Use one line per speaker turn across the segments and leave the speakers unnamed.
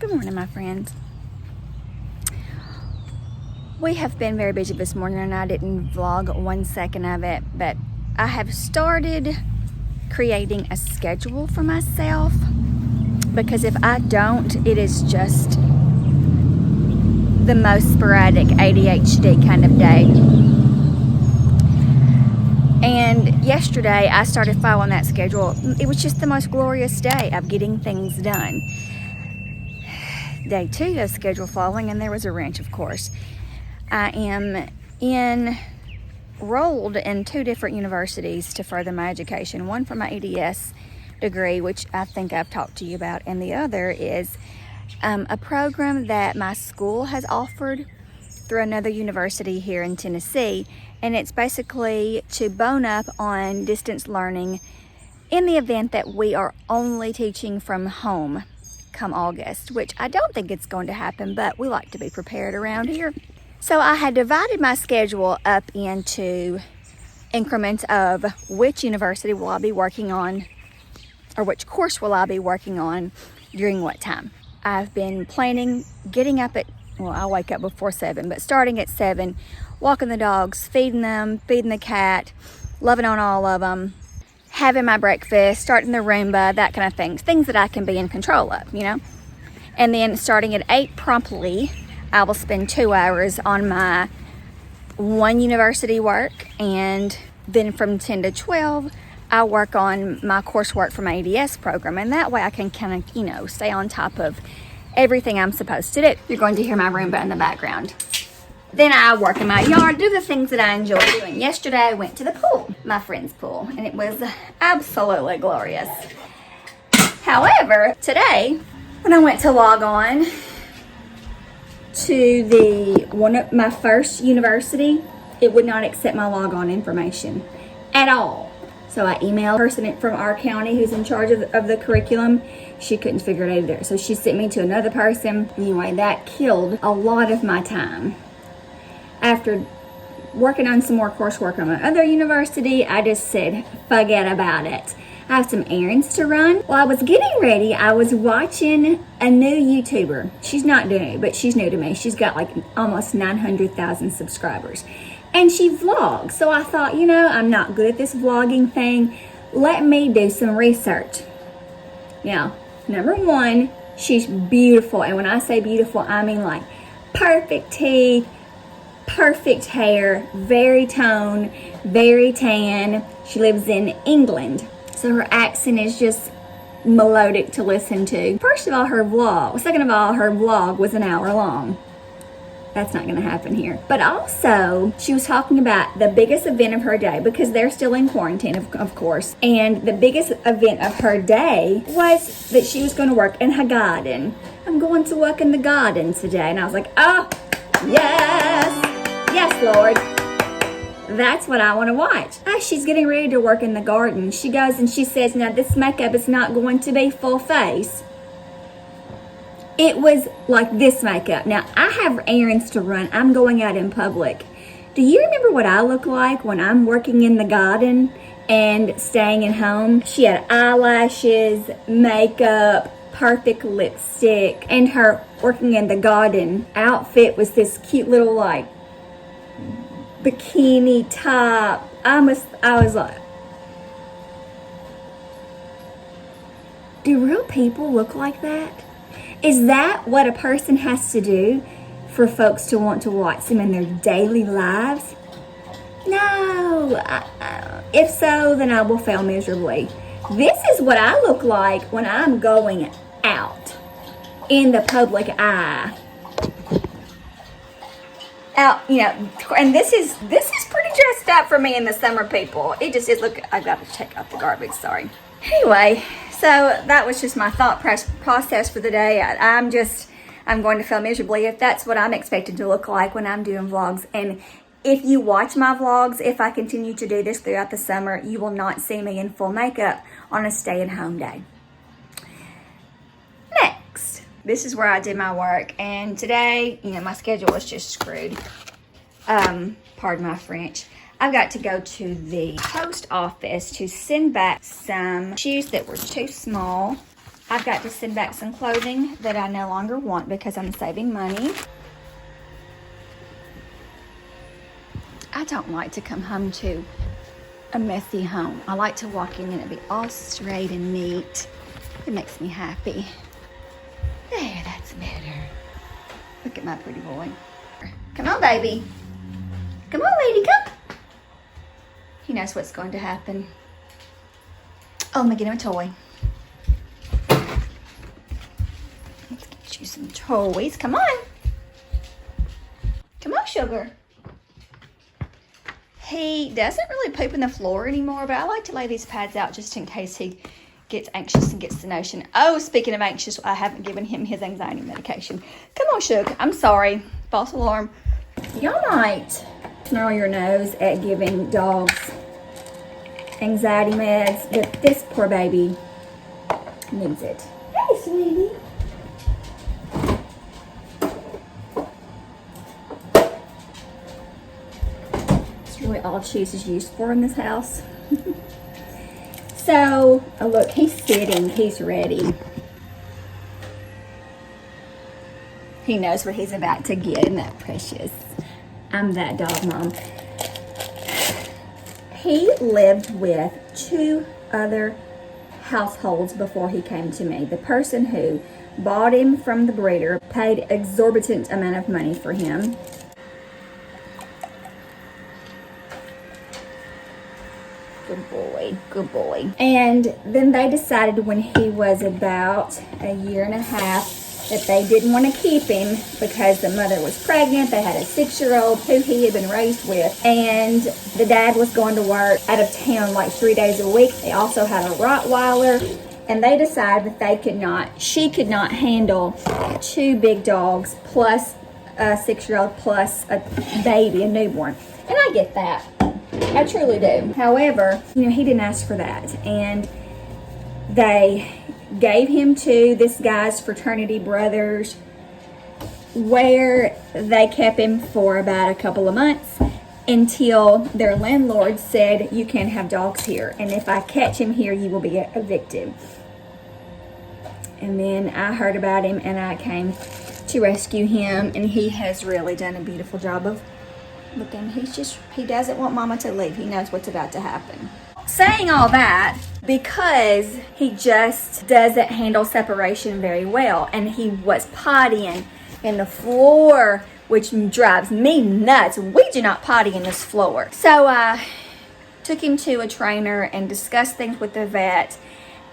Good morning, my friends. We have been very busy this morning and I didn't vlog 1 second of it, but I have started creating a schedule for myself because if I don't, it is just the most sporadic ADHD kind of day. And yesterday I started following that schedule. It was just the most glorious day of getting things done. Day 2 of schedule following, and there was a wrench, of course. I am enrolled in 2 different universities to further my education. One for my EDS degree, which I think I've talked to you about, and the other is a program that my school has offered through another university here in Tennessee, and it's basically to bone up on distance learning in the event that we are only teaching from home come August, which I don't think it's going to happen, but we like to be prepared around here. So I had divided my schedule up into increments of which university will I be working on, or which course will I be working on during what time. I've been planning getting up at, well, I wake up before 7, but starting at 7, walking the dogs, feeding them, feeding the cat, loving on all of them, having my breakfast, starting the Roomba, that kind of things that I can be in control of, you know. And then starting at 8 promptly, I will spend 2 hours on my one university work, and then from 10 to 12, I work on my coursework for my EDS program, and that way I can kind of, you know, stay on top of everything I'm supposed to do. You're going to hear my Roomba in the background. Then I work in my yard, do the things that I enjoy doing. Yesterday I went to the pool, my friend's pool, and it was absolutely glorious. However, today, when I went to log on to one of my first university, it would not accept my logon information at all. So I emailed a person from our county who's in charge of the curriculum. She couldn't figure it out either. So she sent me to another person. Anyway, that killed a lot of my time. After working on some more coursework on my other university, I just said, forget about it. I have some errands to run. While I was getting ready, I was watching a new YouTuber. She's not new, but she's new to me. She's got like almost 900,000 subscribers. And she vlogs. So I thought, you know, I'm not good at this vlogging thing. Let me do some research. Now, number 1, she's beautiful. And when I say beautiful, I mean like perfect teeth, perfect hair, very toned, very tan. She lives in England, so her accent is just melodic to listen to. First of all, her vlog. Second of all, her vlog was an hour long. That's not going to happen here. But also, she was talking about the biggest event of her day, because they're still in quarantine, of course. And the biggest event of her day was that she was going to work in her garden. I'm going to work in the garden today. And I was like, oh, yes. Yes, Lord. That's what I want to watch. As she's getting ready to work in the garden, she goes and she says, now this makeup is not going to be full face. It was like this makeup. Now, I have errands to run. I'm going out in public. Do you remember what I look like when I'm working in the garden and staying at home? She had eyelashes, makeup, perfect lipstick, and her working in the garden outfit was this cute little like bikini top. I was like, do real people look like that? Is that what a person has to do for folks to want to watch them in their daily lives? No. If so, then I will fail miserably. This is what I look like when I'm going out in the public eye. Out, you know, and this is pretty dressed up for me in the summer, people. It just is. Look, I've got to check out the garbage. Sorry. Anyway, so that was just my thought process for the day. I'm going to fail miserably if that's what I'm expected to look like when I'm doing vlogs. And if you watch my vlogs, if I continue to do this throughout the summer, you will not see me in full makeup on a stay-at-home day. Next, this is where I did my work, and today, you know, my schedule was just screwed. Pardon my French. I've got to go to the post office to send back some shoes that were too small I've got to send back some clothing that I no longer want because I'm saving money. I don't like to come home to a messy home. I like to walk in and it be all straight and neat. It makes me happy. There, that's better. Look at my pretty boy. Come on, baby. Come on, lady, come. He knows what's going to happen. Oh, let me get him a toy. Let's get you some toys. Come on. Come on, sugar. He doesn't really poop in the floor anymore, but I like to lay these pads out just in case he gets anxious and gets the notion. Oh, speaking of anxious, I haven't given him his anxiety medication. Come on, Sugar. I'm sorry. False alarm. Y'all might snarl your nose at giving dogs anxiety meds, but this poor baby needs it. Hey, sweetie. It's really all cheese is used for in this house. So, oh look, he's sitting, he's ready. He knows what he's about to get, isn't that precious? I'm that dog mom. He lived with 2 other households before he came to me. The person who bought him from the breeder paid exorbitant amount of money for him. Good boy, good boy. And then they decided when he was about 1.5 years that they didn't want to keep him because the mother was pregnant. They had a 6-year-old who he had been raised with, and the dad was going to work out of town like 3 days a week. They also had a Rottweiler, and they decided that she could not handle 2 big dogs plus a 6-year-old plus a baby, a newborn. And I get that. I truly do. However, he didn't ask for that, and they gave him to this guy's fraternity brothers, where they kept him for about a couple of months until their landlord said, you can't have dogs here, and if I catch him here, you will be evicted. And then I heard about him and I came to rescue him, and he has really done a beautiful job of with him. He doesn't want mama to leave. He knows what's about to happen. Saying all that, because he just doesn't handle separation very well, and he was pottying in the floor, which drives me nuts. We do not potty in this floor. So I took him to a trainer and discussed things with the vet,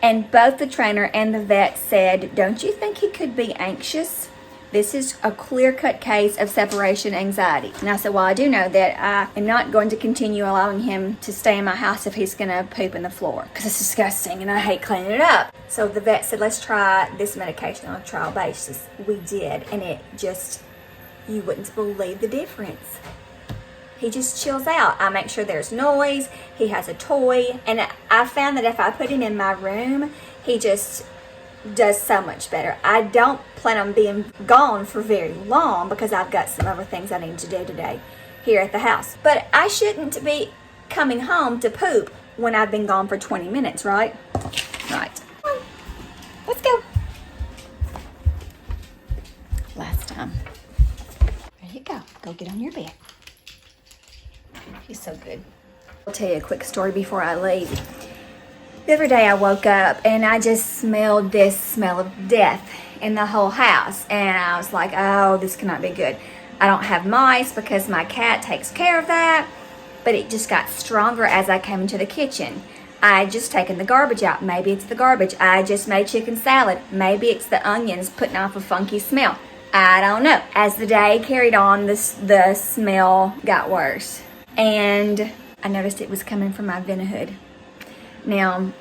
and both the trainer and the vet said, don't you think he could be anxious? This is a clear-cut case of separation anxiety. And I said, well, I do know that I am not going to continue allowing him to stay in my house if he's going to poop in the floor, because it's disgusting and I hate cleaning it up. So the vet said, let's try this medication on a trial basis. We did, and it just, you wouldn't believe the difference. He just chills out. I make sure there's noise. He has a toy. And I found that if I put him in my room, he just does so much better. I don't plan on being gone for very long because I've got some other things I need to do today here at the house. But I shouldn't be coming home to poop when I've been gone for 20 minutes, right? Right. Come on. Let's go. Last time. There you go. Go get on your bed. He's so good. I'll tell you a quick story before I leave. The other day I woke up and I just smelled this smell of death in the whole house. And I was like, oh, this cannot be good. I don't have mice because my cat takes care of that. But it just got stronger as I came into the kitchen. I had just taken the garbage out. Maybe it's the garbage. I just made chicken salad. Maybe it's the onions putting off a funky smell. I don't know. As the day carried on, the smell got worse. And I noticed it was coming from my vent hood. Now,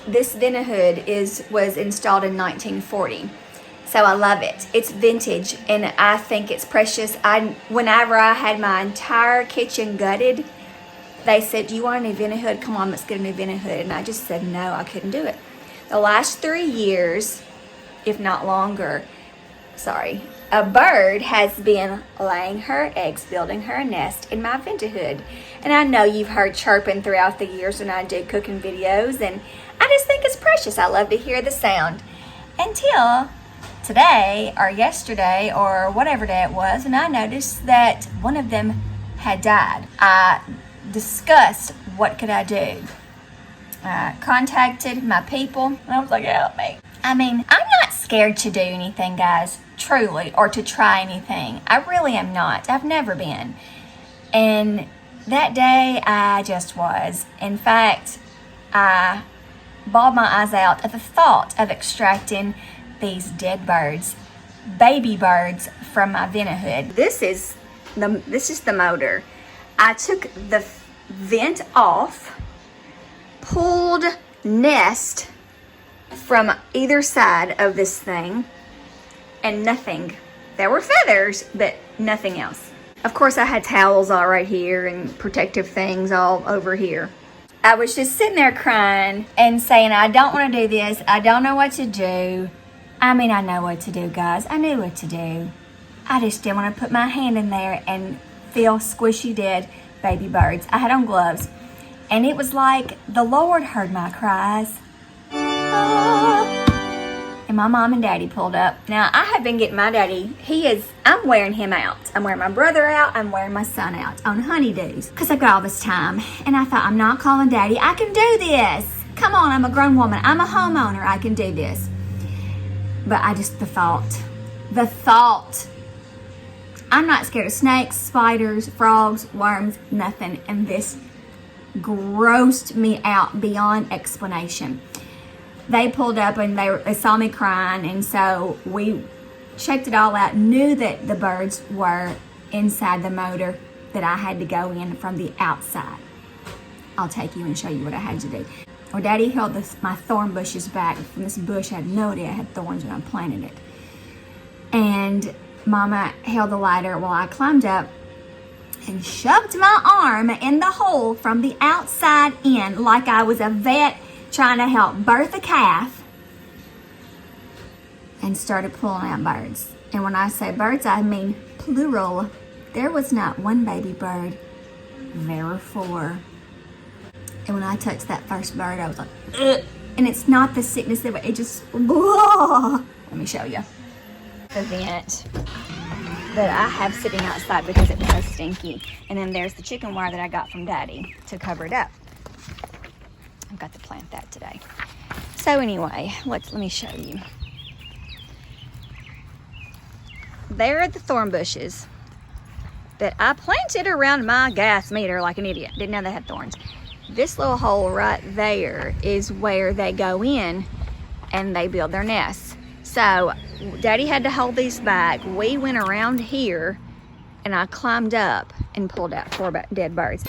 this vent hood was installed in 1940, so I love it. It's vintage, and I think it's precious. Whenever I had my entire kitchen gutted, they said, do you want a new vent hood? Come on, let's get a new vent hood. And I just said, no, I couldn't do it. The last 3 years, if not longer, a bird has been laying her eggs, building her nest in my vent hood. And I know you've heard chirping throughout the years when I do cooking videos, and I just think it's precious. I love to hear the sound. Until today or yesterday or whatever day it was, and I noticed that one of them had died. I discussed what could I do. I contacted my people, and I was like, help me. I mean, I'm not scared to do anything, guys, truly, or to try anything. I really am not. I've never been. And that day, I just was. In fact, I bawled my eyes out at the thought of extracting these dead birds, baby birds, from my vent hood. This is the motor. I took the vent off, pulled nest from either side of this thing, and nothing. There were feathers, but nothing else. Of course, I had towels all right here and protective things all over here. I was just sitting there crying and saying, I don't want to do this. I don't know what to do. I mean, I know what to do, guys. I knew what to do. I just didn't want to put my hand in there and feel squishy dead baby birds. I had on gloves. And it was like the Lord heard my cries. And my mom and daddy pulled up. Now, I have been getting my daddy. I'm wearing him out. I'm wearing my brother out. I'm wearing my son out on honeydews. Because I've got all this time. And I thought, I'm not calling daddy. I can do this. Come on, I'm a grown woman. I'm a homeowner. I can do this. But the thought. I'm not scared of snakes, spiders, frogs, worms, nothing. And this grossed me out beyond explanation. They pulled up and they saw me crying, and so we checked it all out, knew that the birds were inside the motor, that I had to go in from the outside. I'll take you and show you what I had to do. Well, Daddy held my thorn bushes back from this bush. I had no idea it had thorns when I planted it. And Mama held the lighter while I climbed up and shoved my arm in the hole from the outside in like I was a vet trying to help birth a calf, and started pulling out birds. And when I say birds, I mean plural. There was not one baby bird. There were 4. And when I touched that first bird, I was like, ugh. And it's not the sickness of it just, blah. Let me show you. The vent that I have sitting outside because it was so stinky. And then there's the chicken wire that I got from Daddy to cover it up. I've got to plant that today. So anyway, let me show you. There are the thorn bushes that I planted around my gas meter like an idiot. Didn't know they had thorns. This little hole right there is where they go in and they build their nests. So Daddy had to hold these back. We went around here and I climbed up and pulled out 4 dead birds.